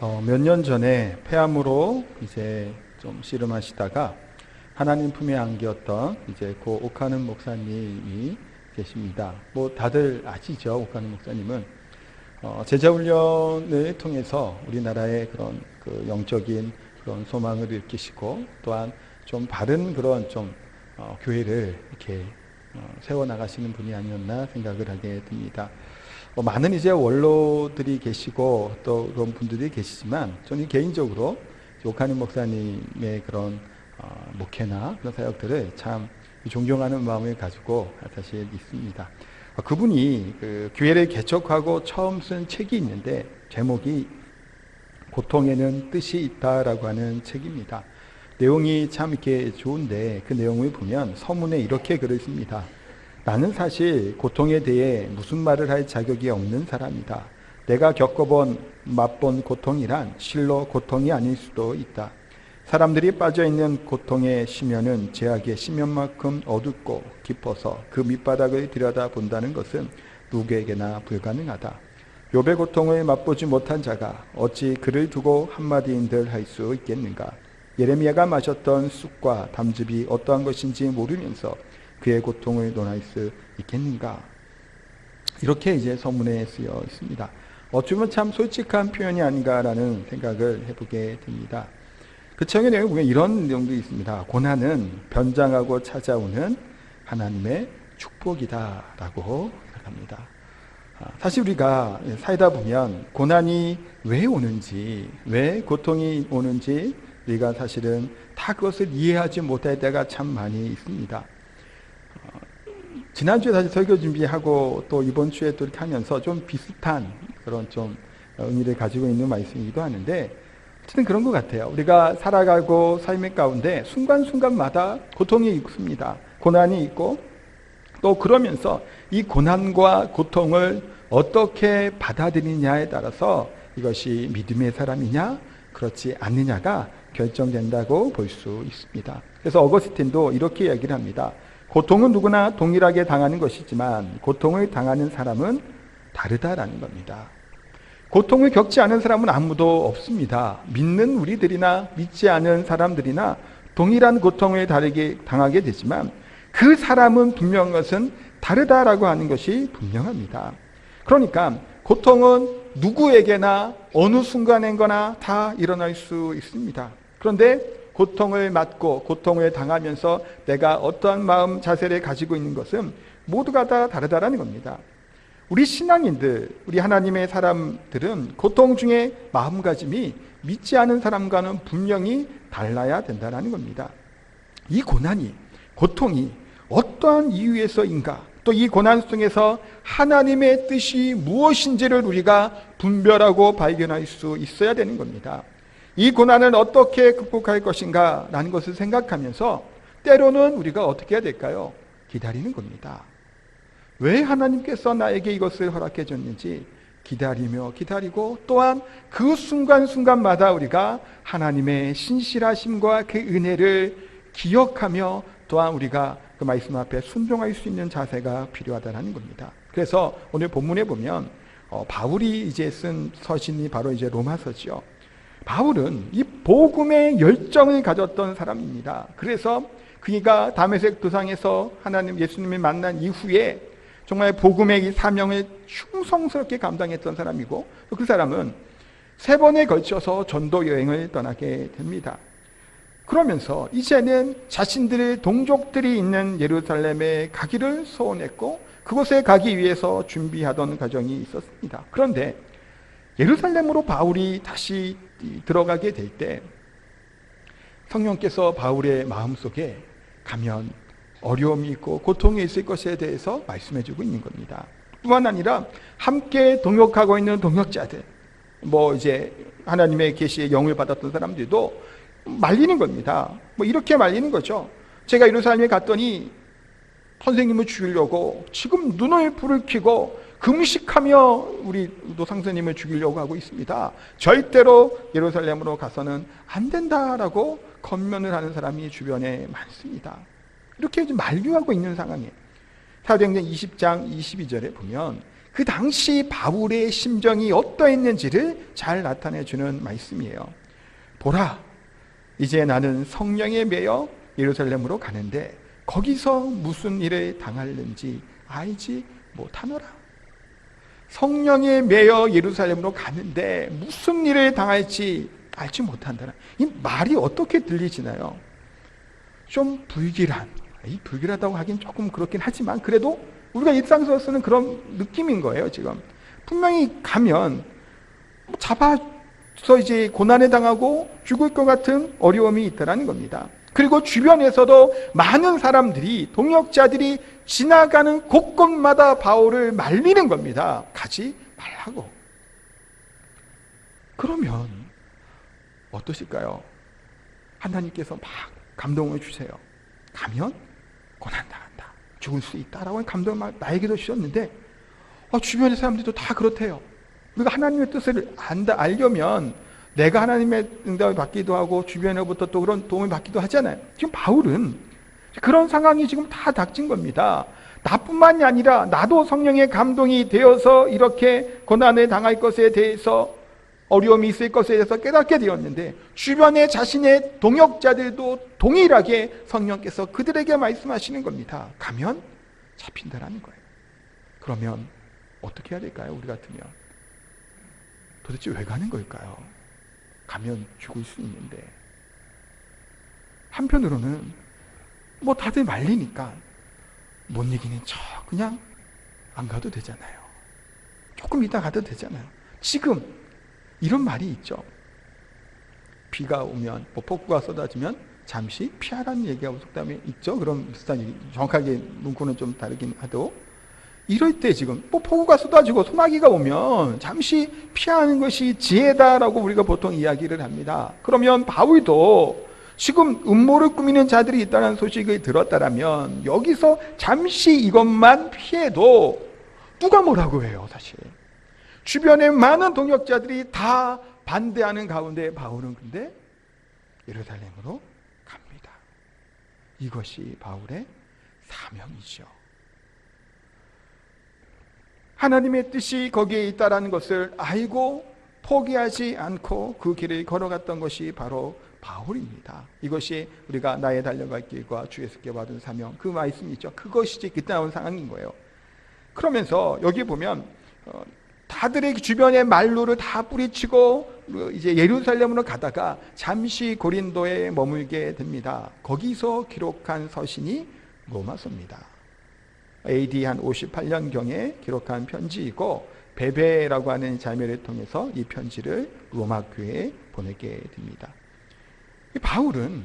몇 년 전에 폐암으로 이제 좀 씨름하시다가 하나님 품에 안겼던 이제 고 오카는 목사님이 계십니다. 뭐 다들 아시죠? 오카는 목사님은 제자 훈련을 통해서 우리나라의 그런 그 영적인 그런 소망을 일으키시고 또한 좀 바른 그런 좀 교회를 이렇게 세워 나가시는 분이 아니었나 생각을 하게 됩니다. 많은 이제 원로들이 계시고 또 그런 분들이 계시지만 저는 개인적으로 오카는 목사님의 그런 목회나 그런 사역들을 참 존경하는 마음을 가지고 사실 있습니다. 그분이 그 교회를 개척하고 처음 쓴 책이 있는데 제목이 고통에는 뜻이 있다라고 하는 책입니다. 내용이 참 이렇게 좋은데 그 내용을 보면 서문에 이렇게 글을 씁니다. 나는 사실 고통에 대해 무슨 말을 할 자격이 없는 사람이다. 내가 겪어본 맛본 고통이란 실로 고통이 아닐 수도 있다. 사람들이 빠져있는 고통의 심연은 제약의 심연만큼 어둡고 깊어서 그 밑바닥을 들여다본다는 것은 누구에게나 불가능하다. 욥의 고통을 맛보지 못한 자가 어찌 그를 두고 한마디인들 할 수 있겠는가. 예레미야가 마셨던 쑥과 담즙이 어떠한 것인지 모르면서 그의 고통을 논할 수 있겠는가. 이렇게 이제 서문에 쓰여 있습니다. 어쩌면 참 솔직한 표현이 아닌가라는 생각을 해보게 됩니다. 그 책의 내용에 보면 이런 내용도 있습니다. 고난은 변장하고 찾아오는 하나님의 축복이다라고 생각합니다. 사실 우리가 살다 보면 고난이 왜 오는지, 왜 고통이 오는지 우리가 사실은 다 그것을 이해하지 못할 때가 참 많이 있습니다. 지난주에 사실 설교 준비하고 또 이번 주에 또 이렇게 하면서 좀 비슷한 그런 좀 의미를 가지고 있는 말씀이기도 하는데 어쨌든 그런 것 같아요. 우리가 살아가고 삶의 가운데 순간순간마다 고통이 있습니다. 고난이 있고 또 그러면서 이 고난과 고통을 어떻게 받아들이냐에 따라서 이것이 믿음의 사람이냐 그렇지 않느냐가 결정된다고 볼 수 있습니다. 그래서 어거스틴도 이렇게 이야기를 합니다. 고통은 누구나 동일하게 당하는 것이지만 고통을 당하는 사람은 다르다라는 겁니다. 고통을 겪지 않은 사람은 아무도 없습니다. 믿는 우리들이나 믿지 않은 사람들이나 동일한 고통을 당하게 되지만 그 사람은 분명한 것은 다르다라고 하는 것이 분명합니다. 그러니까 고통은 누구에게나 어느 순간엔거나 다 일어날 수 있습니다. 그런데 고통을 맞고 고통을 당하면서 내가 어떠한 마음 자세를 가지고 있는 것은 모두가 다 다르다라는 겁니다. 우리 신앙인들, 우리 하나님의 사람들은 고통 중에 마음가짐이 믿지 않은 사람과는 분명히 달라야 된다는 겁니다. 이 고통이 어떠한 이유에서인가, 또 이 고난 속에서 하나님의 뜻이 무엇인지를 우리가 분별하고 발견할 수 있어야 되는 겁니다. 이 고난을 어떻게 극복할 것인가 라는 것을 생각하면서 때로는 우리가 어떻게 해야 될까요? 기다리는 겁니다. 왜 하나님께서 나에게 이것을 허락해 줬는지 기다리며 기다리고 또한 그 순간순간마다 우리가 하나님의 신실하심과 그 은혜를 기억하며 또한 우리가 그 말씀 앞에 순종할 수 있는 자세가 필요하다는 겁니다. 그래서 오늘 본문에 보면 바울이 이제 쓴 서신이 바로 이제 로마서죠. 바울은 이 복음의 열정을 가졌던 사람입니다. 그래서 그가 다메섹 도상에서 하나님 예수님을 만난 이후에 정말 복음의 이 사명을 충성스럽게 감당했던 사람이고 그 사람은 3번에 걸쳐서 전도 여행을 떠나게 됩니다. 그러면서 이제는 자신들의 동족들이 있는 예루살렘에 가기를 소원했고 그곳에 가기 위해서 준비하던 과정이 있었습니다. 그런데 예루살렘으로 바울이 다시 들어가게 될 때 성령께서 바울의 마음속에 가면 어려움이 있고 고통이 있을 것에 대해서 말씀해주고 있는 겁니다. 뿐만 아니라 함께 동역하고 있는 동역자들, 이제 하나님의 계시의 영을 받았던 사람들도 말리는 겁니다. 이렇게 말리는 거죠. 제가 예루살렘에 갔더니 선생님을 죽이려고 지금 눈을 불을 켜고 금식하며 우리 노상스님을 죽이려고 하고 있습니다. 절대로 예루살렘으로 가서는 안 된다라고 권면을 하는 사람이 주변에 많습니다. 이렇게 만류하고 있는 상황이에요. 사도행전 20장 22절에 보면 그 당시 바울의 심정이 어떠했는지를 잘 나타내주는 말씀이에요. 보라, 이제 나는 성령에 매여 예루살렘으로 가는데 거기서 무슨 일을 당할는지 알지 못하노라. 성령에 매여 예루살렘으로 가는데 무슨 일을 당할지 알지 못한다. 이 말이 어떻게 들리시나요? 좀 불길한, 이 불길하다고 하긴 조금 그렇긴 하지만 그래도 우리가 일상에서 쓰는 그런 느낌인 거예요. 지금 분명히 가면 잡아서 이제 고난에 당하고 죽을 것 같은 어려움이 있다라는 겁니다. 그리고 주변에서도 많은 사람들이, 동역자들이 지나가는 곳곳마다 바울을 말리는 겁니다. 가지 말라고. 그러면 어떠실까요? 하나님께서 막 감동을 주세요. 가면 고난당한다, 죽을 수 있다라고 감동을 막 나에게도 주셨는데 주변의 사람들도 다 그렇대요. 우리가 하나님의 뜻을 알려면 내가 하나님의 응답을 받기도 하고 주변으로부터 또 그런 도움을 받기도 하잖아요. 지금 바울은 그런 상황이 지금 다 닥친 겁니다. 나뿐만이 아니라 나도 성령의 감동이 되어서 이렇게 고난을 당할 것에 대해서, 어려움이 있을 것에 대해서 깨닫게 되었는데 주변의 자신의 동역자들도 동일하게 성령께서 그들에게 말씀하시는 겁니다. 가면 잡힌다라는 거예요. 그러면 어떻게 해야 될까요? 우리 같으면 도대체 왜 가는 걸까요? 가면 죽을 수 있는데. 한편으로는 다들 말리니까 못 이기는 척 그냥 안 가도 되잖아요. 조금 이따 가도 되잖아요. 지금 이런 말이 있죠. 비가 오면, 폭우가 쏟아지면 잠시 피하라는 얘기하고 속담이 있죠. 그런 비슷한 얘기, 정확하게 문구는 좀 다르긴 하도, 이럴 때 지금 폭우가 쏟아지고 소나기가 오면 잠시 피하는 것이 지혜다라고 우리가 보통 이야기를 합니다. 그러면 바울도 지금 음모를 꾸미는 자들이 있다는 소식을 들었다면 여기서 잠시 이것만 피해도 누가 뭐라고 해요? 사실 주변에 많은 동역자들이 다 반대하는 가운데 바울은 근데 예루살렘으로 갑니다. 이것이 바울의 사명이죠. 하나님의 뜻이 거기에 있다라는 것을 알고 포기하지 않고 그 길을 걸어갔던 것이 바로 바울입니다. 이것이 우리가 나의 달려갈 길과 주 예수께 받은 사명, 그 말씀이 있죠. 그것이 그때 나온 상황인 거예요. 그러면서 여기 보면 다들의 주변의 말로를 다 뿌리치고 이제 예루살렘으로 가다가 잠시 고린도에 머물게 됩니다. 거기서 기록한 서신이 로마서입니다. AD 한 58년경에 기록한 편지이고 베베라고 하는 자매를 통해서 이 편지를 로마 교회에 보내게 됩니다. 바울은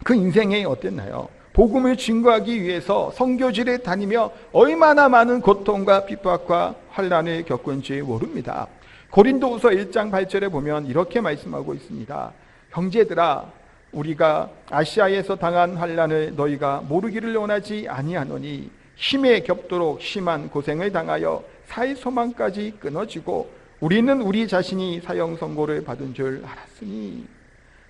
그 인생이 어땠나요? 복음을 증거하기 위해서 선교지를 다니며 얼마나 많은 고통과 핍박과 환난을 겪은지 모릅니다. 고린도후서 1장 8절에 보면 이렇게 말씀하고 있습니다. 형제들아, 우리가 아시아에서 당한 환난을 너희가 모르기를 원하지 아니하노니 힘에 겹도록 심한 고생을 당하여 살 소망까지 끊어지고 우리는 우리 자신이 사형 선고를 받은 줄 알았으니.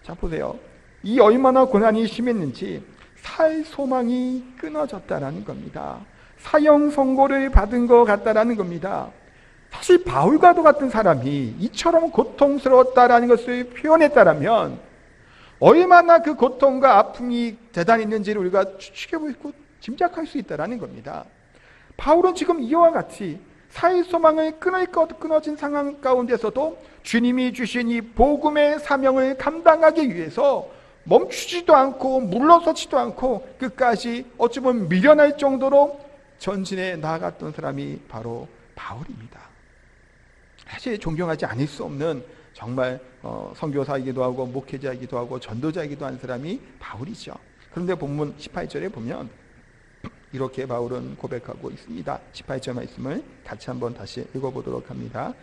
자, 보세요. 이 얼마나 고난이 심했는지 살 소망이 끊어졌다라는 겁니다. 사형 선고를 받은 것 같다라는 겁니다. 사실 바울과도 같은 사람이 이처럼 고통스러웠다라는 것을 표현했다라면 얼마나 그 고통과 아픔이 대단했는지를 우리가 추측해보고 짐작할 수 있다라는 겁니다. 바울은 지금 이와 같이 살 소망을 끊어진 상황 가운데서도 주님이 주신 이 복음의 사명을 감당하기 위해서 멈추지도 않고 물러서지도 않고 끝까지 어찌 보면 미련할 정도로 전진해 나아갔던 사람이 바로 바울입니다. 사실 존경하지 않을 수 없는 정말 선교사이기도 하고 목회자이기도 하고 전도자이기도 한 사람이 바울이죠. 그런데 본문 18절에 보면 이렇게 바울은 고백하고 있습니다. 18절 말씀을 같이 한번 다시 읽어보도록 합니다.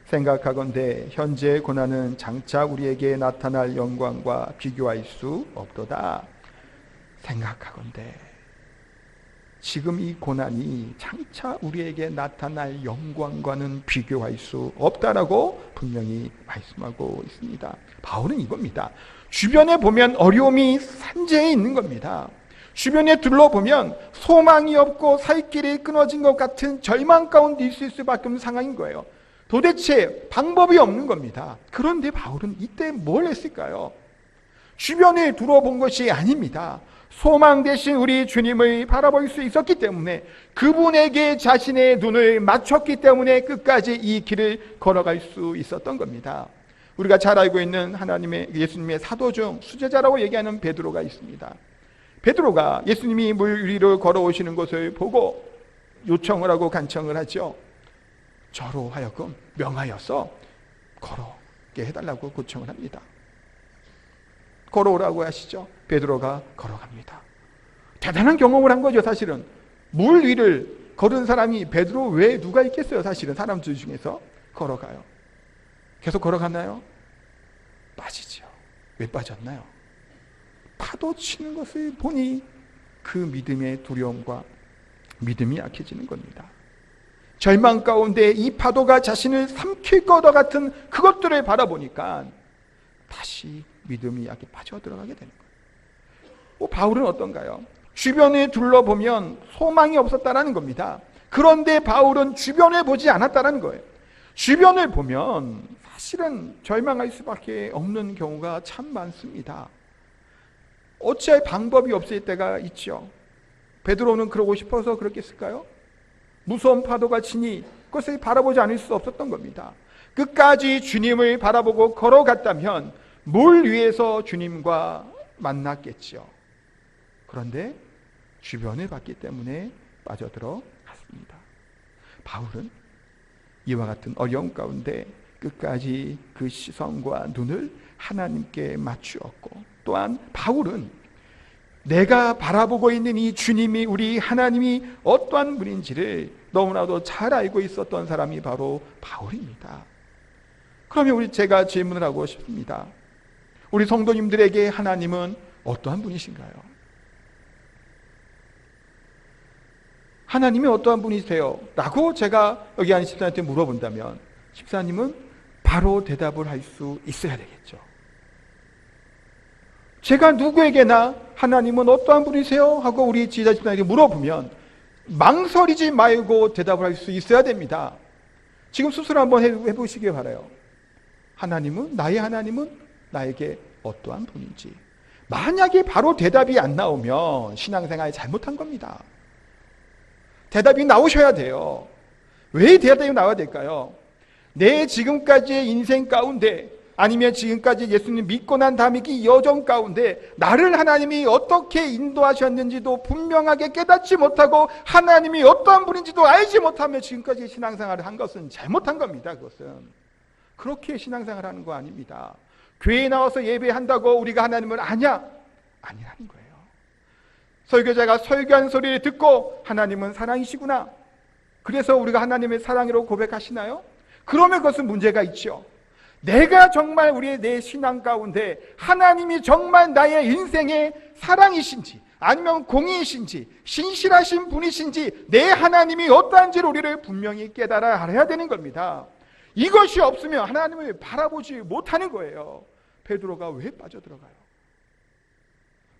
생각하건대 현재의 고난은 장차 우리에게 나타날 영광과 비교할 수 없도다. 생각하건대 지금 이 고난이 장차 우리에게 나타날 영광과는 비교할 수 없다라고 분명히 말씀하고 있습니다. 바울은 이겁니다. 주변에 보면 어려움이 산재해 있는 겁니다. 주변에 둘러보면 소망이 없고 살 길이 끊어진 것 같은 절망 가운데 있을 수밖에 없는 상황인 거예요. 도대체 방법이 없는 겁니다. 그런데 바울은 이때 뭘 했을까요? 주변에 둘러본 것이 아닙니다. 소망 대신 우리 주님을 바라볼 수 있었기 때문에, 그분에게 자신의 눈을 맞췄기 때문에 끝까지 이 길을 걸어갈 수 있었던 겁니다. 우리가 잘 알고 있는 예수님의 사도 중 수제자라고 얘기하는 베드로가 있습니다. 베드로가 예수님이 물 위로 걸어오시는 것을 보고 요청을 하고 간청을 하죠. 저로 하여금 명하여서 걸어게 해달라고 요청을 합니다. 걸어오라고 하시죠. 베드로가 걸어갑니다. 대단한 경험을 한 거죠. 사실은 물 위를 걸은 사람이 베드로 외에 누가 있겠어요. 사실은 사람들 중에서. 걸어가요. 계속 걸어갔나요? 빠지죠. 왜 빠졌나요? 파도 치는 것을 보니 그 믿음의 두려움과 믿음이 약해지는 겁니다. 절망 가운데 이 파도가 자신을 삼킬 것과 같은 그것들을 바라보니까 다시 믿음이 약해 빠져들어가게 되는 거예요. 바울은 어떤가요? 주변에 둘러보면 소망이 없었다라는 겁니다. 그런데 바울은 주변을 보지 않았다는 거예요. 주변을 보면 사실은 절망할 수밖에 없는 경우가 참 많습니다. 어찌할 방법이 없을 때가 있죠. 베드로는 그러고 싶어서 그렇겠을까요? 무서운 파도가 치니 그것을 바라보지 않을 수 없었던 겁니다. 끝까지 주님을 바라보고 걸어갔다면 물 위에서 주님과 만났겠죠. 그런데 주변을 봤기 때문에 빠져들어 갔습니다. 바울은 이와 같은 어려움 가운데 끝까지 그 시선과 눈을 하나님께 맞추었고, 또한 바울은 내가 바라보고 있는 이 주님이, 우리 하나님이 어떠한 분인지를 너무나도 잘 알고 있었던 사람이 바로 바울입니다. 그러면 제가 질문을 하고 싶습니다. 우리 성도님들에게 하나님은 어떠한 분이신가요? 하나님이 어떠한 분이세요? 라고 제가 여기 앉은 집사님한테 물어본다면 집사님은 바로 대답을 할 수 있어야 되겠죠. 제가 누구에게나 하나님은 어떠한 분이세요? 하고 우리 지휘자 집사님에게 물어보면 망설이지 말고 대답을 할 수 있어야 됩니다. 지금 스스로 한번 해보시길 바라요. 나의 하나님은 나에게 어떠한 분인지. 만약에 바로 대답이 안 나오면 신앙생활 잘못한 겁니다. 대답이 나오셔야 돼요. 왜 대답이 나와야 될까요? 내 지금까지의 인생 가운데, 아니면 지금까지 예수님 믿고 난 다음에 이 여정 가운데 나를 하나님이 어떻게 인도하셨는지도 분명하게 깨닫지 못하고 하나님이 어떠한 분인지도 알지 못하며 지금까지 신앙생활을 한 것은 잘못한 겁니다. 그것은 그렇게 신앙생활을 하는 거 아닙니다. 교회에 나와서 예배한다고 우리가 하나님을 아냐? 아니라는 거예요. 설교자가 설교한 소리를 듣고 하나님은 사랑이시구나, 그래서 우리가 하나님의 사랑으로 고백하시나요? 그러면 그것은 문제가 있죠. 내가 정말 내 신앙 가운데 하나님이 정말 나의 인생의 사랑이신지, 아니면 공의이신지, 신실하신 분이신지, 내 하나님이 어떠한지를 우리를 분명히 깨달아 알아야 되는 겁니다. 이것이 없으면 하나님을 바라보지 못하는 거예요. 베드로가 왜 빠져들어가요?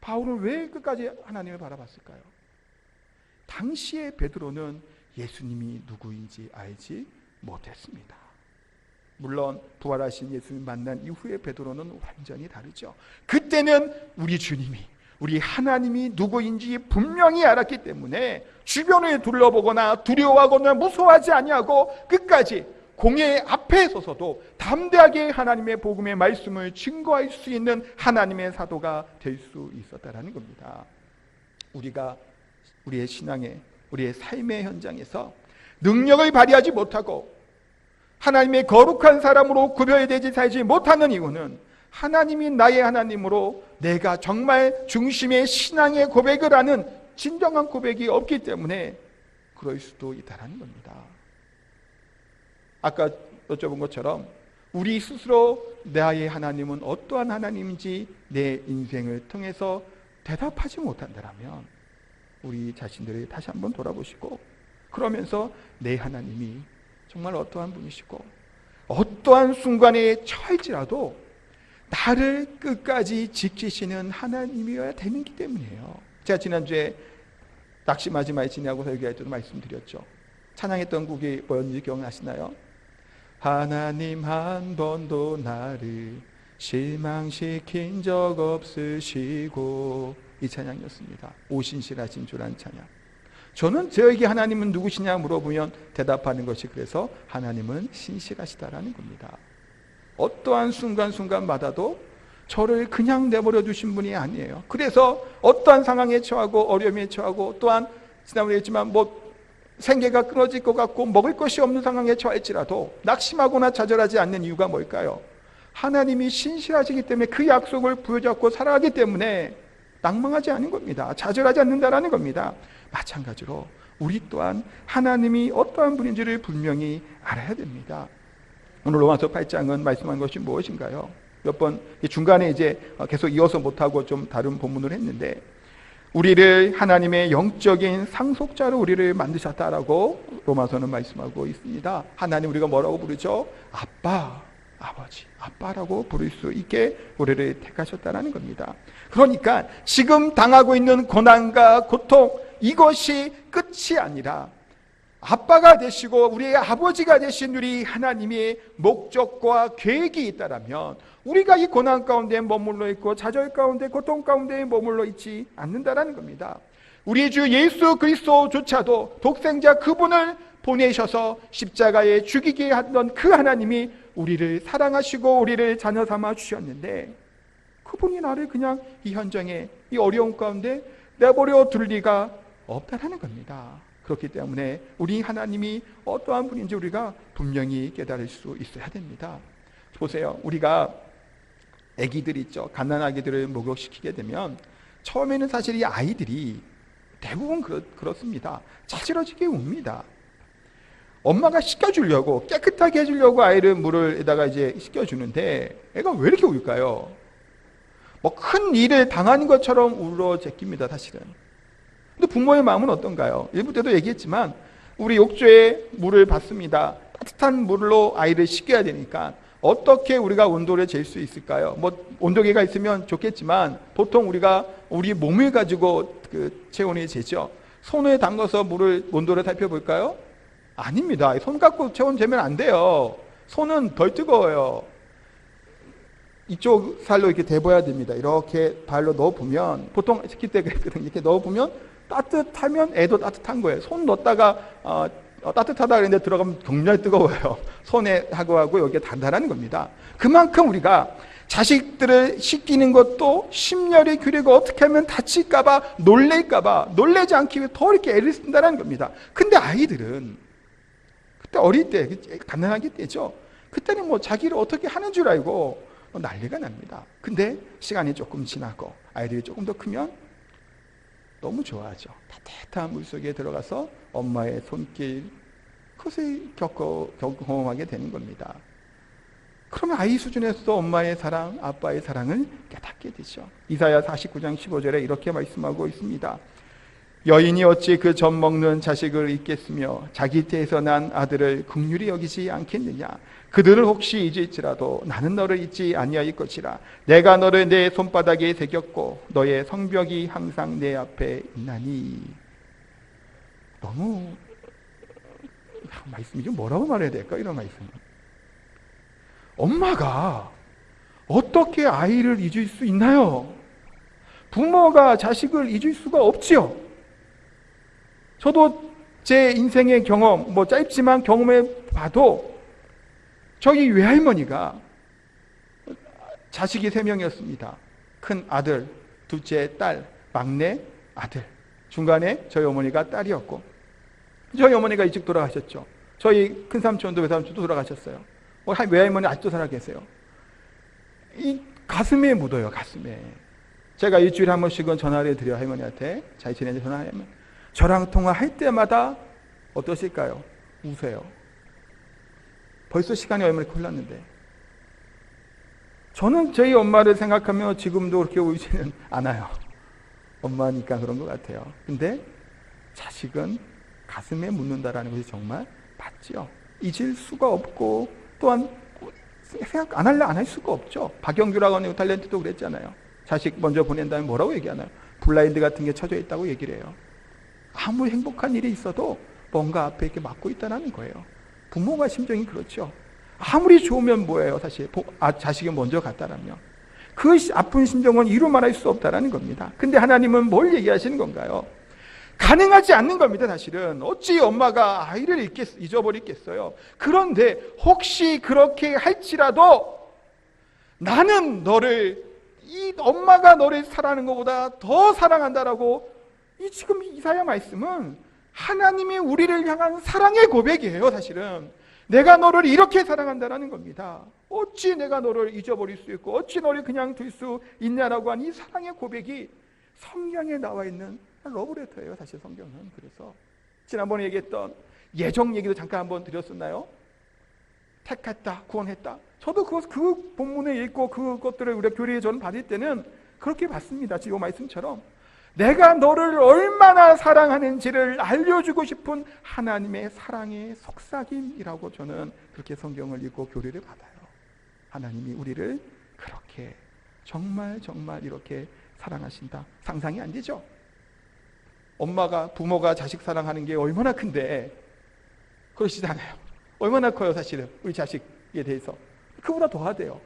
바울은 왜 끝까지 하나님을 바라봤을까요? 당시에 베드로는 예수님이 누구인지 알지 못했습니다. 물론 부활하신 예수님 만난 이후에 베드로는 완전히 다르죠. 그때는 우리 주님이, 우리 하나님이 누구인지 분명히 알았기 때문에 주변을 둘러보거나 두려워하거나 무서워하지 아니하고 끝까지 공의 앞에 서서도 담대하게 하나님의 복음의 말씀을 증거할 수 있는 하나님의 사도가 될 수 있었다는 겁니다. 우리가 우리의 신앙의, 우리의 삶의 현장에서 능력을 발휘하지 못하고 하나님의 거룩한 사람으로 구별되지 살지 못하는 이유는 하나님이 나의 하나님으로 내가 정말 중심의 신앙의 고백을 하는 진정한 고백이 없기 때문에 그럴 수도 있다는 겁니다. 아까 여쭤본 것처럼 우리 스스로 나의 하나님은 어떠한 하나님인지 내 인생을 통해서 대답하지 못한다면 우리 자신들을 다시 한번 돌아보시고, 그러면서 내 하나님이 정말 어떠한 분이시고 어떠한 순간에 처할지라도 나를 끝까지 지키시는 하나님이어야 되기 때문이에요. 제가 지난주에 낙심하지 말지냐고 설교할 때도 말씀드렸죠. 찬양했던 곡이 뭐였는지 기억나시나요? 하나님 한 번도 나를 실망시킨 적 없으시고, 이 찬양이었습니다. 오신실하신 주란 찬양. 저는 저에게 하나님은 누구시냐 물어보면 대답하는 것이 그래서 하나님은 신실하시다라는 겁니다. 어떠한 순간순간마다도 저를 그냥 내버려 두신 분이 아니에요. 그래서 어떠한 상황에 처하고 어려움에 처하고, 또한 지난번에 했지만 생계가 끊어질 것 같고 먹을 것이 없는 상황에 처할지라도 낙심하거나 좌절하지 않는 이유가 뭘까요? 하나님이 신실하시기 때문에, 그 약속을 부여잡고 살아가기 때문에 낭망하지 않는 겁니다. 좌절하지 않는다라는 겁니다. 마찬가지로 우리 또한 하나님이 어떠한 분인지를 분명히 알아야 됩니다. 오늘 로마서 8장은 말씀한 것이 무엇인가요? 몇 번 중간에 이제 계속 이어서 못하고 좀 다른 본문을 했는데, 우리를 하나님의 영적인 상속자로 우리를 만드셨다라고 로마서는 말씀하고 있습니다. 하나님 우리가 뭐라고 부르죠? 아빠, 아버지, 아빠라고 부를 수 있게 우리를 택하셨다는 겁니다. 그러니까 지금 당하고 있는 고난과 고통, 이것이 끝이 아니라 아빠가 되시고 우리의 아버지가 되신 우리 하나님의 목적과 계획이 있다라면, 우리가 이 고난 가운데 머물러 있고 좌절 가운데, 고통 가운데 머물러 있지 않는다라는 겁니다. 우리 주 예수 그리스도조차도 독생자 그분을 보내셔서 십자가에 죽이게 하던 그 하나님이 우리를 사랑하시고 우리를 자녀 삼아 주셨는데, 그분이 나를 그냥 이 현장에, 이 어려움 가운데 내버려 둘 리가 없다라는 겁니다. 그렇기 때문에 우리 하나님이 어떠한 분인지 우리가 분명히 깨달을 수 있어야 됩니다. 보세요. 우리가 아기들 있죠. 갓난 아기들을 목욕시키게 되면 처음에는 사실 이 아이들이 대부분 그렇습니다. 자지러지게 웁니다. 엄마가 씻겨주려고, 깨끗하게 해주려고 아이를 물에다가 이제 씻겨주는데 애가 왜 이렇게 울까요? 큰 일을 당하는 것처럼 울어 제낍니다, 사실은. 근데 부모의 마음은 어떤가요? 일부 때도 얘기했지만 우리 욕조에 물을 받습니다. 따뜻한 물로 아이를 씻겨야 되니까 어떻게 우리가 온도를 잴 수 있을까요? 온도계가 있으면 좋겠지만 보통 우리가 우리 몸을 가지고 그 체온이 재죠. 손을 담가서 물을 온도를 살펴볼까요? 아닙니다. 손 갖고 체온 재면 안 돼요. 손은 덜 뜨거워요. 이쪽 살로 이렇게 대봐야 됩니다. 이렇게 발로 넣어보면, 보통 시킬 때 그랬거든요. 이렇게 넣어보면 따뜻하면 애도 따뜻한 거예요. 손 넣었다가 따뜻하다 그랬는데 들어가면 굉장히 뜨거워요. 손에 하고 여기에 단단한 겁니다. 그만큼 우리가 자식들을 씻기는 것도 심려를 기울이고 어떻게 하면 다칠까봐, 놀랄까봐, 놀라지 않기 위해 더 이렇게 애를 쓴다는 겁니다. 근데 아이들은 그때 어릴 때, 가난하기 때죠. 그때는 자기를 어떻게 하는 줄 알고 난리가 납니다. 근데 시간이 조금 지나고 아이들이 조금 더 크면 너무 좋아하죠. 따뜻한 물속에 들어가서 엄마의 손길, 그것을 경험하게 되는 겁니다. 그러면 아이 수준에서도 엄마의 사랑, 아빠의 사랑을 깨닫게 되죠. 이사야 49장 15절에 이렇게 말씀하고 있습니다. 여인이 어찌 그 젖 먹는 자식을 잊겠으며 자기 태에서 난 아들을 긍휼히 여기지 않겠느냐. 그들을 혹시 잊을지라도 나는 너를 잊지 아니하일 것이라. 내가 너를 내 손바닥에 새겼고 너의 성벽이 항상 내 앞에 있나니. 너무 말씀이 좀 뭐라고 말해야 될까? 이런 말씀. 엄마가 어떻게 아이를 잊을 수 있나요? 부모가 자식을 잊을 수가 없지요. 저도 제 인생의 경험, 짧지만 경험해 봐도 저희 외할머니가 자식이 3명이었습니다. 큰 아들, 둘째 딸, 막내 아들. 중간에 저희 어머니가 딸이었고, 저희 어머니가 일찍 돌아가셨죠. 저희 큰삼촌도 외삼촌도 돌아가셨어요. 외할머니 아직도 살아 계세요. 이 가슴에 묻어요, 가슴에. 제가 일주일에 한 번씩은 전화를 드려요, 할머니한테. 잘 지내는지 전화하면. 저랑 통화할 때마다 어떠실까요? 우세요. 벌써 시간이 얼마나 흘렀는데. 저는 저희 엄마를 생각하며 지금도 그렇게 울지는 않아요. 엄마니까 그런 것 같아요. 근데 자식은 가슴에 묻는다라는 것이 정말 맞죠. 잊을 수가 없고, 또한 생각 안 할 수가 없죠. 박영규라고 하는 탤런트도 그랬잖아요. 자식 먼저 보낸 다음에 뭐라고 얘기하나요? 블라인드 같은 게 쳐져 있다고 얘기를 해요. 아무리 행복한 일이 있어도 뭔가 앞에 이렇게 막고 있다는 거예요. 부모가 심정이 그렇죠. 아무리 좋으면 뭐예요? 사실 자식이 먼저 갔다라면 그 아픈 심정은 이루 말할 수 없다라는 겁니다. 근데 하나님은 뭘 얘기하시는 건가요? 가능하지 않는 겁니다. 사실은 어찌 엄마가 아이를 잊어버리겠어요. 그런데 혹시 그렇게 할지라도 나는 너를, 이 엄마가 너를 사랑하는 것보다 더 사랑한다라고, 지금 이사야 말씀은 하나님이 우리를 향한 사랑의 고백이에요. 사실은 내가 너를 이렇게 사랑한다라는 겁니다. 어찌 내가 너를 잊어버릴 수 있고 어찌 너를 그냥 둘 수 있냐라고 하는 이 사랑의 고백이 성경에 나와 있는 러브레터예요. 사실 성경은. 그래서 지난번에 얘기했던 예정 얘기도 잠깐 한번 드렸었나요? 택했다, 구원했다. 저도 그 본문을 읽고 그것들을 우리가 교리에 저는 받을 때는 그렇게 봤습니다. 지금 이 말씀처럼 내가 너를 얼마나 사랑하는지를 알려주고 싶은 하나님의 사랑의 속삭임이라고 저는 그렇게 성경을 읽고 교리를 받아요. 하나님이 우리를 그렇게 정말 이렇게 사랑하신다. 상상이 안 되죠? 부모가 자식 사랑하는 게 얼마나 큰데 그러시잖아요. 얼마나 커요 사실은 우리 자식에 대해서. 그보다 더하대요.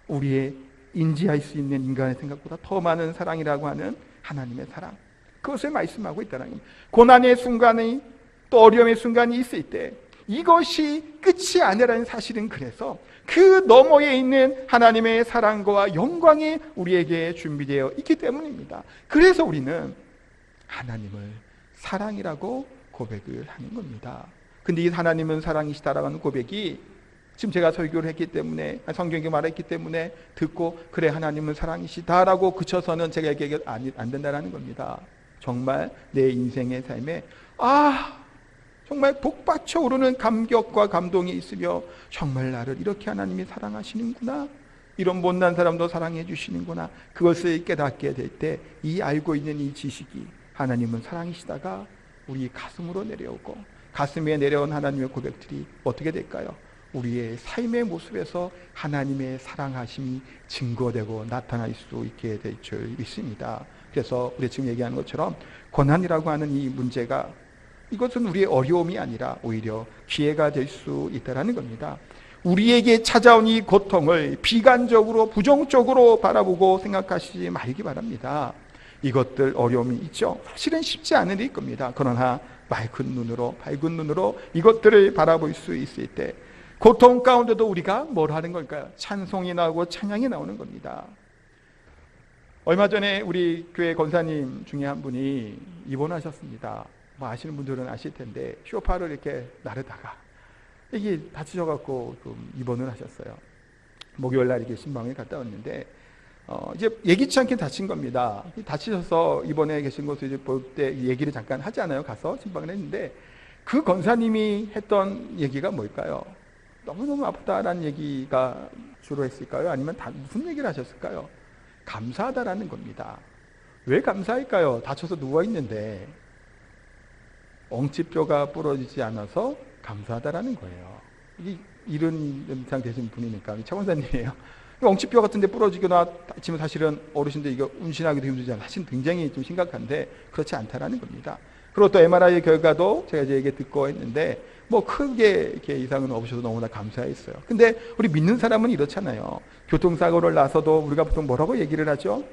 우리의 인지할 수 있는 인간의 생각보다 더 많은 사랑이라고 하는 하나님의 사랑, 그것을 말씀하고 있다는 겁니다. 고난의 순간이 또 어려움의 순간이 있을 때 이것이 끝이 아니라는 사실은, 그래서 그 너머에 있는 하나님의 사랑과 영광이 우리에게 준비되어 있기 때문입니다. 그래서 우리는 하나님을 사랑이라고 고백을 하는 겁니다. 근데 이 하나님은 사랑이시다라고 하는 고백이 지금 제가 설교를 했기 때문에, 성경이 말했기 때문에 듣고 그래 하나님은 사랑이시다라고 그쳐서는 제가 얘기하기 안 된다는 겁니다. 정말 내 인생의 삶에 정말 복받쳐 오르는 감격과 감동이 있으며 정말 나를 이렇게 하나님이 사랑하시는구나, 이런 못난 사람도 사랑해 주시는구나, 그것을 깨닫게 될 때 이 알고 있는 이 지식이 하나님은 사랑이시다가 우리 가슴으로 내려오고, 가슴에 내려온 하나님의 고백들이 어떻게 될까요? 우리의 삶의 모습에서 하나님의 사랑하심이 증거되고 나타날 수 있게 될 줄 믿습니다. 그래서 우리 지금 얘기하는 것처럼 고난이라고 하는 이 문제가, 이것은 우리의 어려움이 아니라 오히려 기회가 될 수 있다는 겁니다. 우리에게 찾아온 이 고통을 비관적으로 부정적으로 바라보고 생각하시지 말기 바랍니다. 이것들 어려움이 있죠. 사실은 쉽지 않은 일일 겁니다. 그러나 밝은 눈으로 이것들을 바라볼 수 있을 때 고통 가운데도 우리가 뭘 하는 걸까요? 찬송이 나오고 찬양이 나오는 겁니다. 얼마 전에 우리 교회 권사님 중에 한 분이 입원하셨습니다. 아시는 분들은 아실 텐데 쇼파를 이렇게 나르다가 이게 다치셔갖고 입원을 하셨어요. 목요일 날 이렇게 신방에 갔다 왔는데 이제 예기치 않게 다친 겁니다. 다치셔서 입원해 계신 것을 이제 볼 때 얘기를 잠깐 하잖아요. 가서 신방을 했는데 그 권사님이 했던 얘기가 뭘까요? 너무너무 아프다라는 얘기가 주로 했을까요? 아니면 무슨 얘기를 하셨을까요? 감사하다라는 겁니다. 왜 감사할까요? 다쳐서 누워있는데 엉치뼈가 부러지지 않아서 감사하다라는 거예요. 이게 이런 연상 되신 분이니까 최 권사님이에요. 엉치뼈 같은 데 부러지거나 다치면 사실은 어르신들 이거 운신하기도 힘들잖아요. 사실 굉장히 좀 심각한데 그렇지 않다라는 겁니다. 그리고 또 MRI 결과도 제가 이제 얘기 듣고 했는데 크게 이렇게 이상은 없으셔서 너무나 감사했어요. 근데 우리 믿는 사람은 이렇잖아요. 교통사고를 나서도 우리가 보통 뭐라고 얘기를 하죠?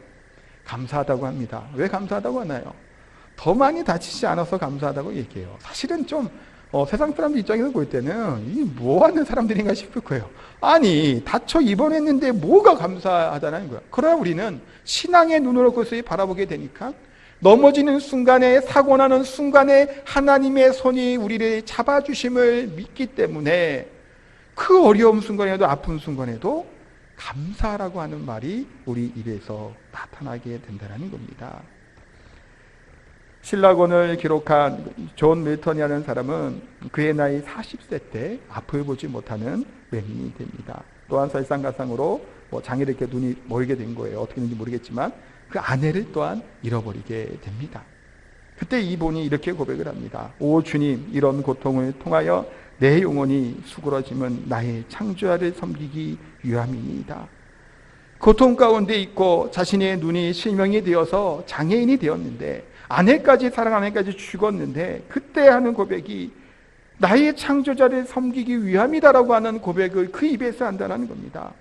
감사하다고 합니다. 왜 감사하다고 하나요? 더 많이 다치지 않아서 감사하다고 얘기해요. 사실은 좀 세상 사람들 입장에서 볼 때는 이게 뭐 하는 사람들인가 싶을 거예요. 아니 다쳐 입원했는데 뭐가 감사하다는 거야. 그러나 우리는 신앙의 눈으로 그것을 바라보게 되니까 넘어지는 순간에, 사고 나는 순간에 하나님의 손이 우리를 잡아주심을 믿기 때문에 그 어려운 순간에도, 아픈 순간에도 감사라고 하는 말이 우리 입에서 나타나게 된다는 겁니다. 신라권을 기록한 존 밀턴이라는 사람은 그의 나이 40세 때 앞을 보지 못하는 맹인이 됩니다. 또한 설상가상으로 장애를 이렇게 눈이 멀게 된 거예요. 어떻게 됐는지 모르겠지만 그 아내를 또한 잃어버리게 됩니다. 그때 이분이 이렇게 고백을 합니다. 오 주님, 이런 고통을 통하여 내 영혼이 수그러짐은 나의 창조자를 섬기기 위함이니이다. 고통 가운데 있고 자신의 눈이 실명이 되어서 장애인이 되었는데, 아내까지 사랑하는 아내까지 죽었는데, 그때 하는 고백이 나의 창조자를 섬기기 위함이다라고 하는 고백을 그 입에서 한다는 겁니다.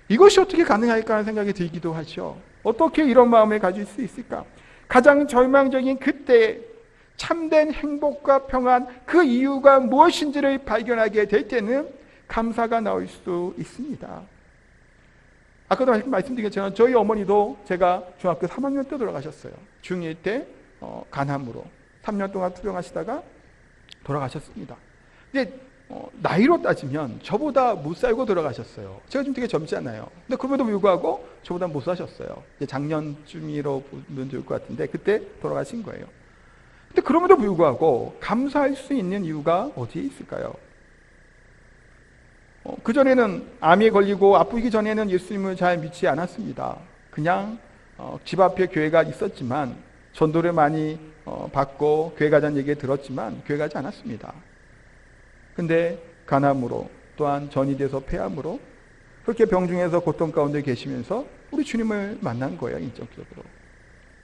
이것이 어떻게 가능할까 하는 생각이 들기도 하죠. 어떻게 이런 마음을 가질 수 있을까? 가장 절망적인 그때 참된 행복과 평안, 그 이유가 무엇인지를 발견하게 될 때는 감사가 나올 수 있습니다. 아까도 말씀드린 것처럼 저희 어머니도 제가 중학교 3학년 때 돌아가셨어요. 중1 때 간암으로 3년 동안 투병하시다가 돌아가셨습니다. 근데 나이로 따지면 저보다 못 살고 돌아가셨어요. 제가 좀 되게 젊잖아요. 근데 그럼에도 불구하고 저보다 못 사셨어요. 이제 작년쯤이로 보면 좋을 것 같은데 그때 돌아가신 거예요. 근데 그럼에도 불구하고 감사할 수 있는 이유가 어디에 있을까요? 그전에는 암에 걸리고 아프기 전에는 예수님을 잘 믿지 않았습니다. 그냥 집 앞에 교회가 있었지만 전도를 많이 받고 교회 가자는 얘기 들었지만 교회 가지 않았습니다. 근데 간암으로 또한 전이 돼서 폐암으로 그렇게 병중에서 고통 가운데 계시면서 우리 주님을 만난 거예요. 인격적으로.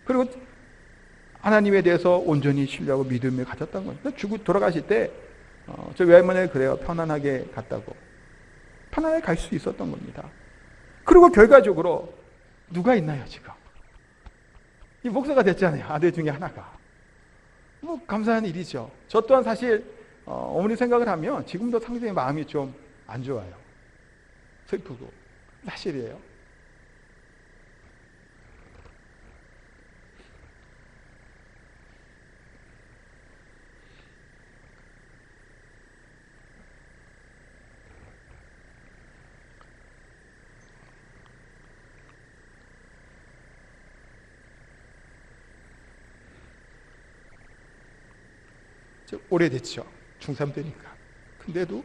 그리고 하나님에 대해서 온전히 신뢰하고 믿음을 가졌던 거예요. 돌아가실 때 저희 외할머니가 그래요. 편안하게 갔다고. 편안하게 갈 수 있었던 겁니다. 그리고 결과적으로 누가 있나요 지금? 이 목사가 됐잖아요. 아들 중에 하나가. 뭐 감사한 일이죠. 저 또한 사실 어머니 생각을 하면 지금도 상당히 마음이 좀 안 좋아요. 슬프고. 사실이에요. 오래됐죠. 중3 되니까. 근데도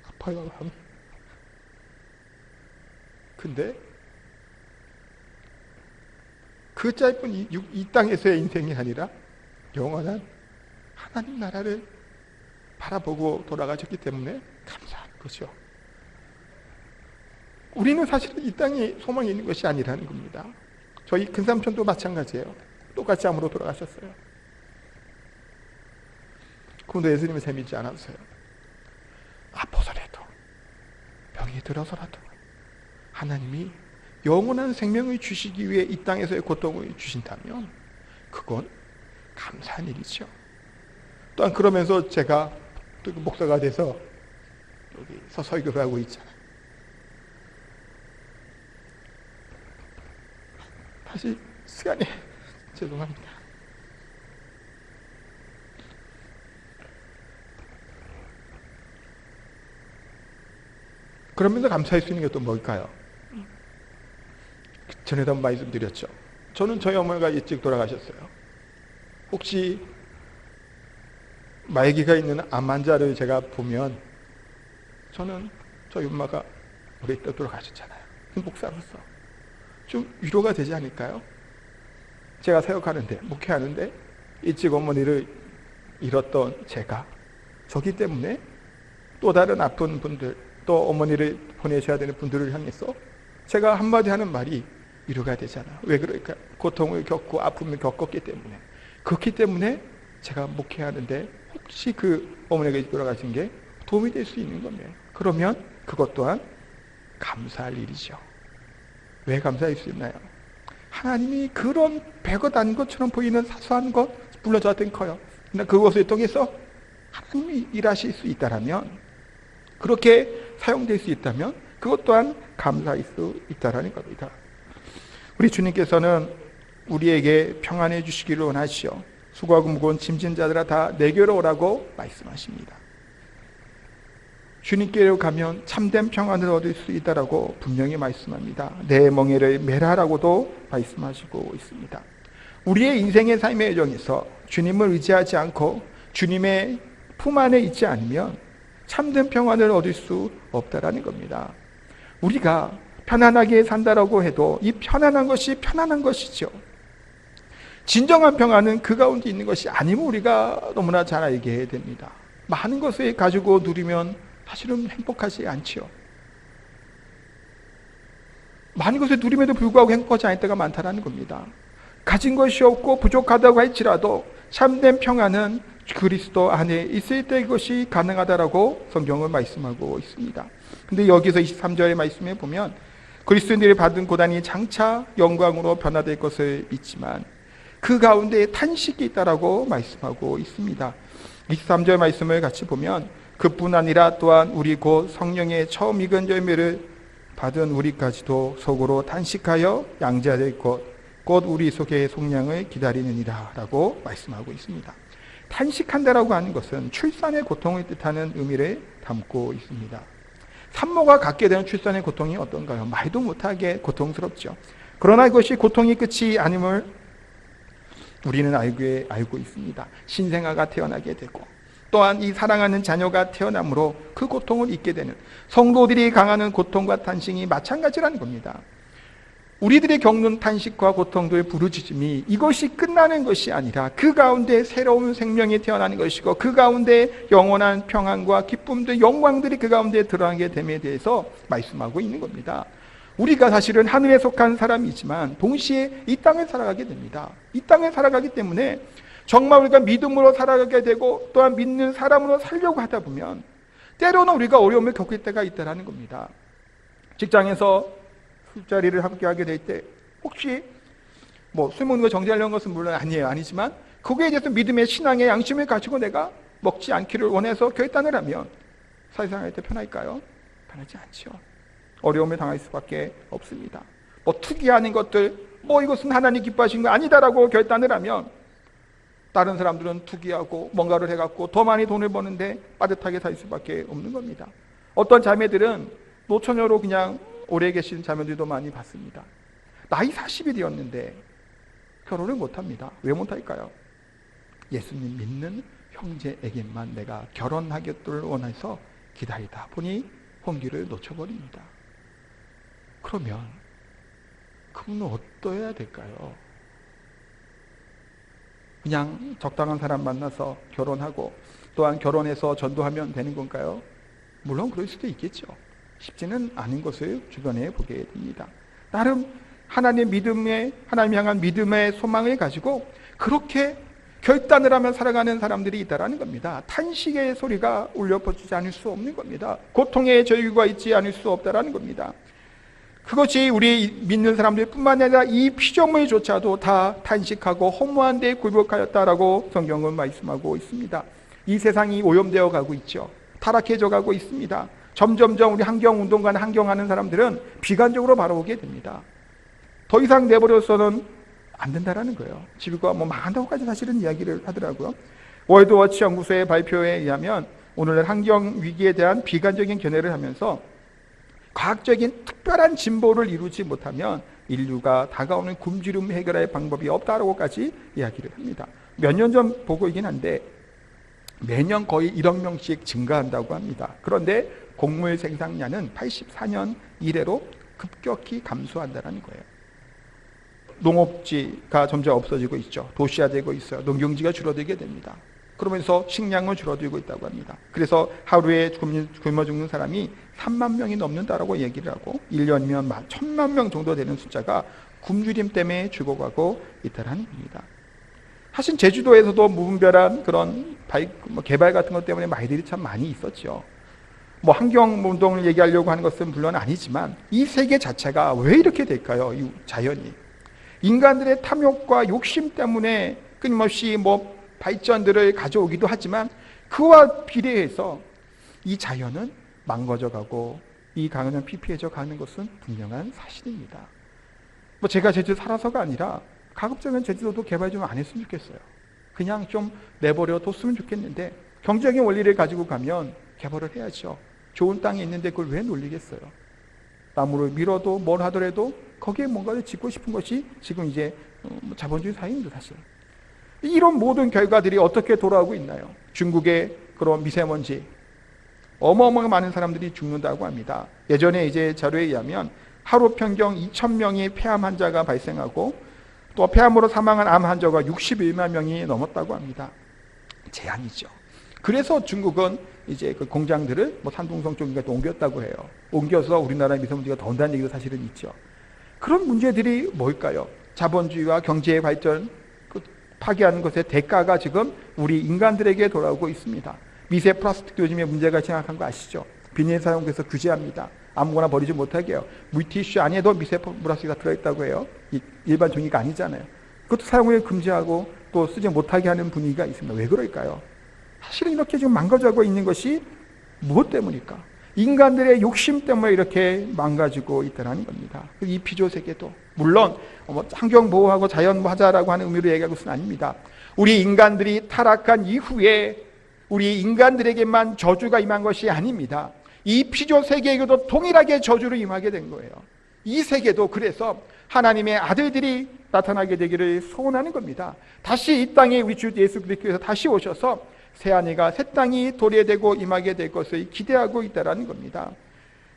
아파요. 근데 그 짧은 이 땅에서의 인생이 아니라 영원한 하나님 나라를 바라보고 돌아가셨기 때문에 감사한 거죠. 우리는 사실 이 땅에 소망이 있는 것이 아니라는 겁니다. 저희 큰삼촌도 마찬가지예요. 똑같이 암으로 돌아가셨어요. 그분도 예수님을 잘 믿지 않았어요. 아파서라도 병이 들어서라도 하나님이 영원한 생명을 주시기 위해 이 땅에서의 고통을 주신다면 그건 감사한 일이죠. 또한 그러면서 제가 또 목사가 돼서 여기서 설교를 하고 있잖아요. 다시 시간이 죄송합니다. 그러면서 감사할 수 있는 게 또 뭘까요? 전에도 한번 말씀드렸죠. 저는 저희 어머니가 일찍 돌아가셨어요. 혹시 말기가 있는 암 환자를 제가 보면 저는 저희 엄마가 우리 때 돌아가셨잖아요. 목사로서 좀 위로가 되지 않을까요? 제가 사역하는데, 목회하는데 일찍 어머니를 잃었던 제가 저기 때문에 또 다른 아픈 분들, 또 어머니를 보내셔야 되는 분들을 향해서 제가 한마디 하는 말이 위로가 되잖아요. 왜 그럴까요? 고통을 겪고 아픔을 겪었기 때문에. 그렇기 때문에 제가 목회하는데 혹시 그 어머니가 돌아가신 게 도움이 될 수 있는 거면 그러면 그것 또한 감사할 일이죠. 왜 감사할 수 있나요? 하나님이 그런 별것 아닌 것처럼 보이는 사소한 것, 물론 저한테는 커요. 근데 그것을 통해서 하나님이 일하실 수 있다면, 그렇게 사용될 수 있다면 그것 또한 감사할 수 있다는 겁니다. 우리 주님께서는 우리에게 평안해 주시기를 원하시오. 수고하고 무거운 짐진 자들아 다 내게로 오라고 말씀하십니다. 주님께로 가면 참된 평안을 얻을 수 있다라고 분명히 말씀합니다. 내 멍에를 메라라고도 말씀하시고 있습니다. 우리의 인생의 삶의 여정에서 주님을 의지하지 않고 주님의 품 안에 있지 않으면 참된 평안을 얻을 수 없다라는 겁니다. 우리가 편안하게 산다라고 해도 이 편안한 것이 편안한 것이죠. 진정한 평안은 그 가운데 있는 것이 아니면 우리가 너무나 잘 알게 됩니다. 많은 것을 가지고 누리면 사실은 행복하지 않지요. 많은 것을 누림에도 불구하고 행복하지 않을 때가 많다는 겁니다. 가진 것이 없고 부족하다고 할지라도 참된 평안은 그리스도 안에 있을 때 이것이 가능하다라고 성경은 말씀하고 있습니다. 근데 여기서 23절의 말씀에 보면 그리스도인들이 받은 고난이 장차 영광으로 변화될 것을 믿지만 그 가운데 탄식이 있다라고 말씀하고 있습니다. 23절 말씀을 같이 보면 그뿐 아니라 또한 우리 곧 성령의 처음 익은 열매를 받은 우리까지도 속으로 탄식하여 양자될 것 곧 우리 속의 속량을 기다리느니라 라고 말씀하고 있습니다. 탄식한다라고 하는 것은 출산의 고통을 뜻하는 의미를 담고 있습니다. 산모가 갖게 되는 출산의 고통이 어떤가요? 말도 못하게 고통스럽죠. 그러나 이것이 고통이 끝이 아님을 우리는 알고 있습니다. 신생아가 태어나게 되고 또한 이 사랑하는 자녀가 태어남으로 그 고통을 잊게 되는 성도들이 강하는 고통과 탄식이 마찬가지라는 겁니다. 우리들이 겪는 탄식과 고통들의 부르짖음이 이것이 끝나는 것이 아니라 그 가운데 새로운 생명이 태어나는 것이고 그 가운데 영원한 평안과 기쁨들, 영광들이 그 가운데 드러나게 됨에 대해서 말씀하고 있는 겁니다. 우리가 사실은 하늘에 속한 사람이지만 동시에 이 땅을 살아가게 됩니다. 이 땅을 살아가기 때문에 정말 우리가 믿음으로 살아가게 되고 또한 믿는 사람으로 살려고 하다 보면 때로는 우리가 어려움을 겪을 때가 있다는 겁니다. 직장에서 술자리를 함께 하게 될 때 혹시 술 먹는 거 정지하려는 것은 물론 아니지만 거기에 대해서 믿음의 신앙의 양심을 가지고 내가 먹지 않기를 원해서 결단을 하면 사회생활할 때 편할까요? 편하지 않죠. 어려움을 당할 수밖에 없습니다. 투기하는 것들 이것은 하나님 기뻐하시는 거 아니다라고 결단을 하면 다른 사람들은 투기하고 뭔가를 해갖고 더 많이 돈을 버는데 빠듯하게 살 수밖에 없는 겁니다. 어떤 자매들은 노처녀로 그냥 오래 계신 자매들도 많이 봤습니다. 나이 40이 되었는데 결혼을 못합니다. 왜 못할까요? 예수님 믿는 형제에게만 내가 결혼하겠다를 원해서 기다리다 보니 혼기를 놓쳐버립니다. 그러면 그분은 어떠해야 될까요? 그냥 적당한 사람 만나서 결혼하고 또한 결혼해서 전도하면 되는 건가요? 물론 그럴 수도 있겠죠. 쉽지는 않은 것을 주변에 보게 됩니다. 나름 하나님 향한 믿음의 소망을 가지고 그렇게 결단을 하며 살아가는 사람들이 있다는 겁니다. 탄식의 소리가 울려 퍼지지 않을 수 없는 겁니다. 고통의 저유가 있지 않을 수 없다는 겁니다. 그것이 우리 믿는 사람들 뿐만 아니라 이 피조물조차도 다 탄식하고 허무한 데 굴복하였다라고 성경은 말씀하고 있습니다. 이 세상이 오염되어 가고 있죠. 타락해져 가고 있습니다. 점점점 우리 환경운동가나 환경하는 사람들은 비관적으로 바라보게 됩니다. 더 이상 내버려서는 안 된다라는 거예요. 지구가 망한다고까지 사실은 이야기를 하더라고요. 월드워치 연구소의 발표에 의하면 오늘날 환경 위기에 대한 비관적인 견해를 하면서 과학적인 특별한 진보를 이루지 못하면 인류가 다가오는 굶주림 해결할 방법이 없다라고까지 이야기를 합니다. 몇 년 전 보고이긴 한데 매년 거의 1억 명씩 증가한다고 합니다. 그런데 곡물 생산량은 84년 이래로 급격히 감소한다는 거예요. 농업지가 점점 없어지고 있죠. 도시화되고 있어요. 농경지가 줄어들게 됩니다. 그러면서 식량은 줄어들고 있다고 합니다. 그래서 하루에 굶어 죽는 사람이 3만 명이 넘는다라고 얘기를 하고 1년이면 1,000만 명 정도 되는 숫자가 굶주림 때문에 죽어가고 있다는 겁니다. 사실 제주도에서도 무분별한 그런 개발 같은 것 때문에 말들이 참 많이 있었죠. 환경운동을 얘기하려고 하는 것은 물론 아니지만 이 세계 자체가 왜 이렇게 될까요? 이 자연이. 인간들의 탐욕과 욕심 때문에 끊임없이 발전들을 가져오기도 하지만 그와 비례해서 이 자연은 망가져가고 이 강은 피폐해져 가는 것은 분명한 사실입니다. 제가 제주도 살아서가 아니라 가급적이면 제주도도 개발 좀 안 했으면 좋겠어요. 그냥 좀 내버려 뒀으면 좋겠는데 경제적인 원리를 가지고 가면 개발을 해야죠. 좋은 땅이 있는데 그걸 왜 놀리겠어요? 나무를 밀어도 뭘 하더라도 거기에 뭔가를 짓고 싶은 것이 지금 이제 자본주의 사회입니다, 사실. 이런 모든 결과들이 어떻게 돌아오고 있나요? 중국의 그런 미세먼지, 어마어마하게 많은 사람들이 죽는다고 합니다. 예전에 이제 자료에 의하면 하루 평균 2,000명의 폐암 환자가 발생하고 또 폐암으로 사망한 암 환자가 61만 명이 넘었다고 합니다. 재앙이죠. 그래서 중국은 이제 그 공장들을 산둥성 쪽인가 옮겼다고 해요. 옮겨서 우리나라의 미세먼지가 더 온다는 얘기도 사실은 있죠. 그런 문제들이 뭘까요? 자본주의와 경제의 발전, 파괴하는 것의 대가가 지금 우리 인간들에게 돌아오고 있습니다. 미세 플라스틱도 요즘에 문제가 심각한 거 아시죠? 비닐 사용해서 규제합니다. 아무거나 버리지 못하게 해요. 물티슈 안에도 미세 플라스틱이 들어있다고 해요. 일반 종이가 아니잖아요. 그것도 사용을 금지하고 또 쓰지 못하게 하는 분위기가 있습니다. 왜 그럴까요? 사실은 이렇게 지금 망가져가고 있는 것이 무엇 때문일까? 인간들의 욕심 때문에 이렇게 망가지고 있다는 겁니다. 이 피조 세계도 물론 환경 보호하고 자연 하자라고 하는 의미로 얘기하는 것은 아닙니다. 우리 인간들이 타락한 이후에 우리 인간들에게만 저주가 임한 것이 아닙니다. 이 피조 세계에게도 동일하게 저주로 임하게 된 거예요. 이 세계도 그래서 하나님의 아들들이 나타나게 되기를 소원하는 겁니다. 다시 이 땅에 우리 주 예수 그리스도께서 다시 오셔서 새하늘과 새 땅이 도래되고 임하게 될 것을 기대하고 있다는 겁니다.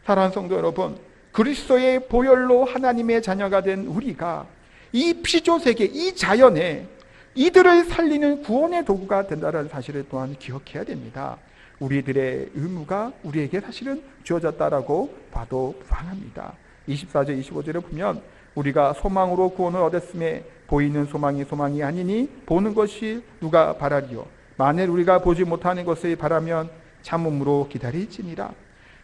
사랑하는 성도 여러분, 그리스도의 보혈로 하나님의 자녀가 된 우리가 이 피조세계, 이 자연에 이들을 살리는 구원의 도구가 된다는 사실을 또한 기억해야 됩니다. 우리들의 의무가 우리에게 사실은 주어졌다라고 봐도 무방합니다. 24절 25절을 보면 우리가 소망으로 구원을 얻었음에 보이는 소망이 아니니 보는 것이 누가 바라리요. 만일 우리가 보지 못하는 것을 바라면 참음으로 기다릴지니라.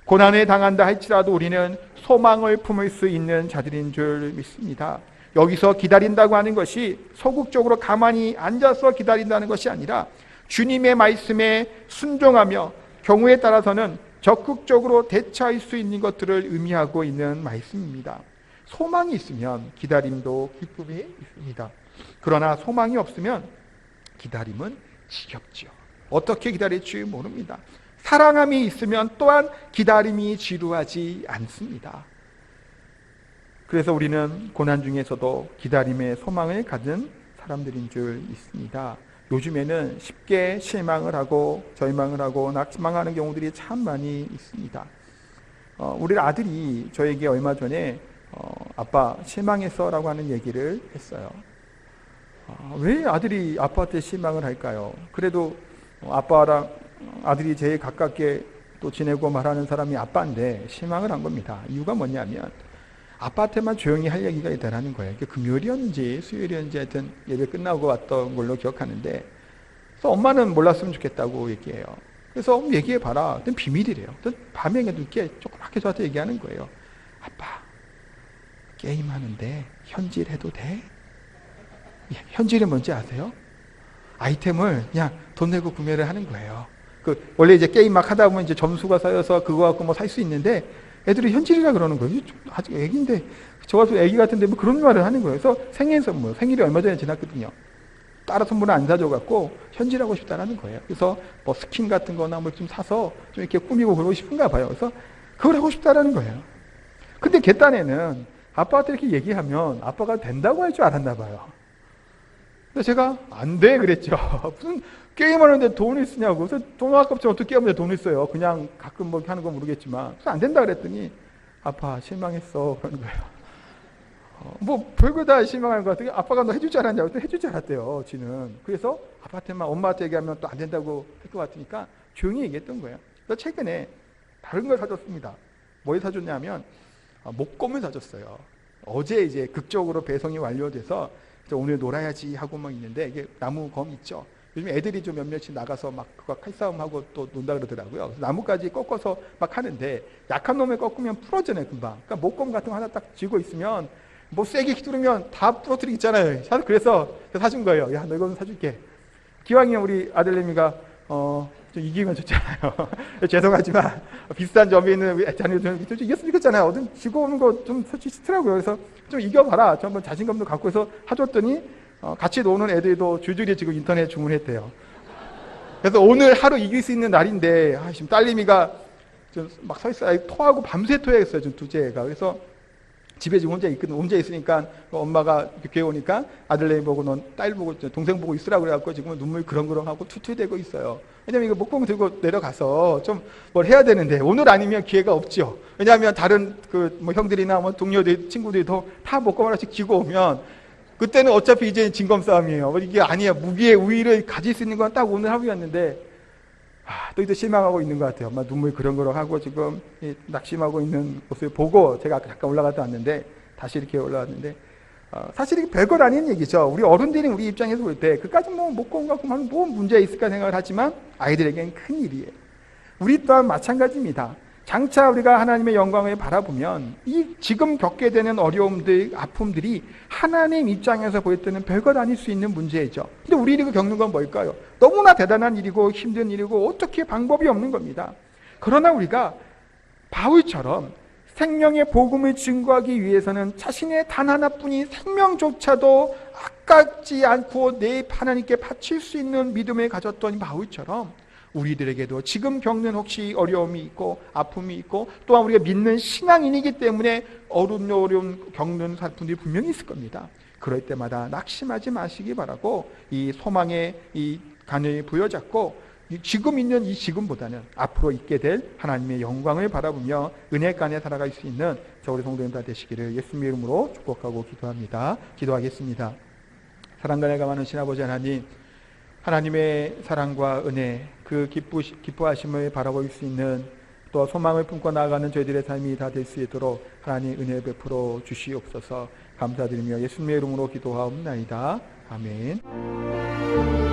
고난을 당한다 할지라도 우리는 소망을 품을 수 있는 자들인 줄 믿습니다. 여기서 기다린다고 하는 것이 소극적으로 가만히 앉아서 기다린다는 것이 아니라 주님의 말씀에 순종하며 경우에 따라서는 적극적으로 대처할 수 있는 것들을 의미하고 있는 말씀입니다. 소망이 있으면 기다림도 기쁨이 있습니다. 그러나 소망이 없으면 기다림은 지겹죠. 어떻게 기다릴지 모릅니다. 사랑함이 있으면 또한 기다림이 지루하지 않습니다. 그래서 우리는 고난 중에서도 기다림의 소망을 가진 사람들인 줄 믿습니다. 요즘에는 쉽게 실망을 하고 절망을 하고 낙망하는 경우들이 참 많이 있습니다. 우리 아들이 저에게 얼마 전에 아빠 실망했어 라고 하는 얘기를 했어요. 왜 아들이 아빠한테 실망을 할까요? 그래도 아빠랑 아들이 제일 가깝게 또 지내고 말하는 사람이 아빠인데 실망을 한 겁니다. 이유가 뭐냐면 아빠한테만 조용히 할 얘기가 있다는 거예요. 금요일이었는지 수요일이었는지 하여튼 예배 끝나고 왔던 걸로 기억하는데, 그래서 엄마는 몰랐으면 좋겠다고 얘기해요. 그래서 얘기해봐라. 비밀이래요. 밤에 늦게 조그맣게 저한테 얘기하는 거예요. 아빠, 게임하는데 현질해도 돼? 현질이 뭔지 아세요? 아이템을 그냥 돈 내고 구매를 하는 거예요. 원래 이제 게임 막 하다 보면 이제 점수가 쌓여서 그거 갖고 뭐 살 수 있는데 애들이 현질이라 그러는 거예요. 아직 애기인데, 저 같은 애기 같은데 뭐 그런 말을 하는 거예요. 그래서 생일 선물, 생일이 얼마 전에 지났거든요. 따로 선물을 안 사줘갖고 현질하고 싶다라는 거예요. 그래서 뭐 스킨 같은 거나 뭘 좀 사서 좀 이렇게 꾸미고 그러고 싶은가 봐요. 그래서 그걸 하고 싶다라는 거예요. 근데 걔 딴에는 아빠한테 이렇게 얘기하면 아빠가 된다고 할 줄 알았나 봐요. 근데 제가 안 돼 그랬죠. 무슨 게임하는데 돈을 쓰냐고. 그래서 돈 아깝지 어떻게 게임하는데 돈을 써요. 그냥 가끔 뭐 하는 건 모르겠지만. 그래서 안 된다 그랬더니 아빠 실망했어 그러는 거예요. 뭐 별거 다 실망하는 것 같아요. 아빠가 너 해줄 줄 알았냐고. 그랬더니 해줄 줄 알았대요 지는. 그래서 아빠한테만 엄마한테 얘기하면 또 안 된다고 할 것 같으니까 조용히 얘기했던 거예요. 그래서 최근에 다른 걸 사줬습니다. 뭘 사줬냐면 목검을 사줬어요. 어제 이제 극적으로 배송이 완료돼서 오늘 놀아야지 하고 막 있는데, 이게 나무검 있죠. 요즘 애들이 좀 몇몇이 나가서 막 그거 칼싸움하고 또 논다 그러더라고요. 그래서 나무까지 꺾어서 막 하는데 약한 놈에 꺾으면 부러지네 금방. 그러니까 목검 같은 거 하나 딱 쥐고 있으면 뭐 세게 휘두르면 다 부러뜨리잖아요. 그래서 사준 거예요. 야, 너 이거 사줄게. 기왕이면 우리 아들내미가 좀 이기면 좋잖아요. 죄송하지만 비슷한 점이 있는 우리 자녀들 좀 이겼으면 좋겠잖아요. 어떤 지고 오는 거 좀 솔직히 싫더라고요. 그래서 좀 이겨봐라. 저 한번 자신감도 갖고 해서 사줬더니 같이 노는 애들도 줄줄이 지금 인터넷 주문했대요. 그래서 오늘 하루 이길 수 있는 날인데 지금 딸내미가 좀 막 서 있어요. 토하고 밤새 토했어요. 지금 둘째 애가. 그래서 집에 지금 혼자 있으니까 엄마가 교회 오니까 아들내미 보고 넌 딸 보고 동생 보고 있으라고 그래갖고 지금은 눈물 그렁그렁하고 투투대고 있어요. 왜냐면 이거 목공 들고 내려가서 좀 뭘 해야 되는데 오늘 아니면 기회가 없죠. 왜냐하면 다른 뭐 형들이나 뭐 동료들 친구들이 다 목공 하나씩 쥐고 오면 그때는 어차피 이제 진검 싸움이에요. 이게 아니야. 무기의 우위를 가질 수 있는 건 딱 오늘 하루였는데 또 이제 실망하고 있는 것 같아요. 막 눈물 그렁그렁하고 지금 낙심하고 있는 모습을 보고 제가 잠깐 올라갔다 왔는데 다시 이렇게 올라왔는데 사실 이게 별것 아닌 얘기죠. 우리 어른들이 우리 입장에서 볼 때 그까지 뭐 먹고 온 갖고 하면 뭐 문제가 있을까 생각을 하지만 아이들에게는 큰 일이에요. 우리 또한 마찬가지입니다. 장차 우리가 하나님의 영광을 바라보면 이 지금 겪게 되는 어려움들, 아픔들이 하나님 입장에서 볼 때는 별것 아닐 수 있는 문제이죠. 근데 우리가 겪는 건 뭘까요? 너무나 대단한 일이고 힘든 일이고 어떻게 방법이 없는 겁니다. 그러나 우리가 바울처럼 생명의 복음을 증거하기 위해서는 자신의 단 하나뿐인 생명조차도 아깝지 않고 내 하나님께 바칠 수 있는 믿음을 가졌던 바울처럼 우리들에게도 지금 겪는 혹시 어려움이 있고 아픔이 있고 또한 우리가 믿는 신앙인이기 때문에 어려움 겪는 사람들이 분명히 있을 겁니다. 그럴 때마다 낙심하지 마시기 바라고 이 소망의 이 간을 부여잡고 지금 있는 이 지금보다는 앞으로 있게 될 하나님의 영광을 바라보며 은혜간에 살아갈 수 있는 저 우리 성도님 다 되시기를 예수님의 이름으로 축복하고 기도합니다. 기도하겠습니다. 사랑과 애가 많으신 아버지 하나님, 하나님의 사랑과 은혜, 그 기뻐하심을 바라볼 수 있는 또 소망을 품고 나아가는 저희들의 삶이 다 될 수 있도록 하나님 은혜 베풀어 주시옵소서. 감사드리며 예수님의 이름으로 기도하옵나이다. 아멘.